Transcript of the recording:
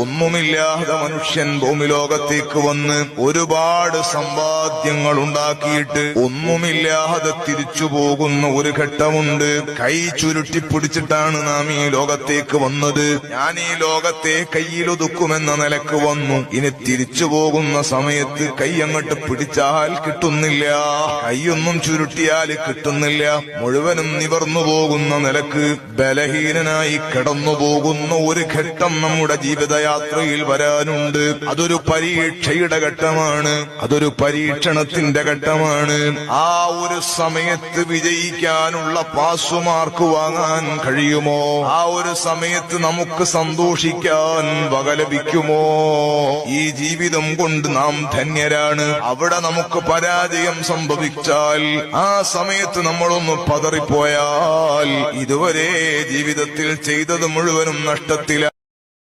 ഒന്നുമില്ലാതെ മനുഷ്യൻ ഭൂമിലോകത്തേക്ക് വന്ന് ഒരുപാട് സമ്പാദ്യങ്ങൾ ഉണ്ടാക്കിയിട്ട് ഒന്നുമില്ലാതെ തിരിച്ചു പോകുന്ന ഒരു ഘട്ടമുണ്ട്. കൈ ചുരുട്ടിപ്പിടിച്ചിട്ടാണ് നാം ഈ ലോകത്തേക്ക് വന്നത്. ഞാൻ ഈ ലോകത്തെ കയ്യിലൊതുക്കുമെന്ന നിലക്ക് വന്നു. ഇനി തിരിച്ചു പോകുന്ന സമയത്ത് കൈ അങ്ങോട്ട് പിടിച്ചാൽ കിട്ടുന്നില്ല, കൈയൊന്നും ചുരുട്ടിയാൽ കിട്ടുന്നില്ല. മുഴുവനും നിവർന്നു പോകുന്ന നിലക്ക് ബലഹീനനായി കിടന്നു പോകുന്ന ഒരു ഘട്ടം നമ്മുടെ ജീവിതയാത്രയിൽ വരാനുണ്ട്. അതൊരു പരീക്ഷയുടെ ഘട്ടമാണ്, അതൊരു പരീക്ഷണത്തിന്റെ ഘട്ടമാണ്. ആ ഒരു സമയത്ത് വിജയിക്കാനുള്ള പാസ് മാർക്ക് വാങ്ങാൻ കഴിയുമോ? ആ ഒരു സമയത്ത് നമുക്ക് സന്തോഷിക്കാൻ വക ലഭിക്കുമോ? ഈ ജീവിതം കൊണ്ട് നാം ധന്യരാണ്. അവിടെ നമുക്ക് പരാജയം സംഭവിച്ചാൽ, ആ സമയത്ത് നമ്മളൊന്ന് പതറിപ്പോയാൽ, ഇതുവരെ ജീവിതത്തിൽ ചെയ്തത് മുഴുവനും നഷ്ടത്തിലാണ്.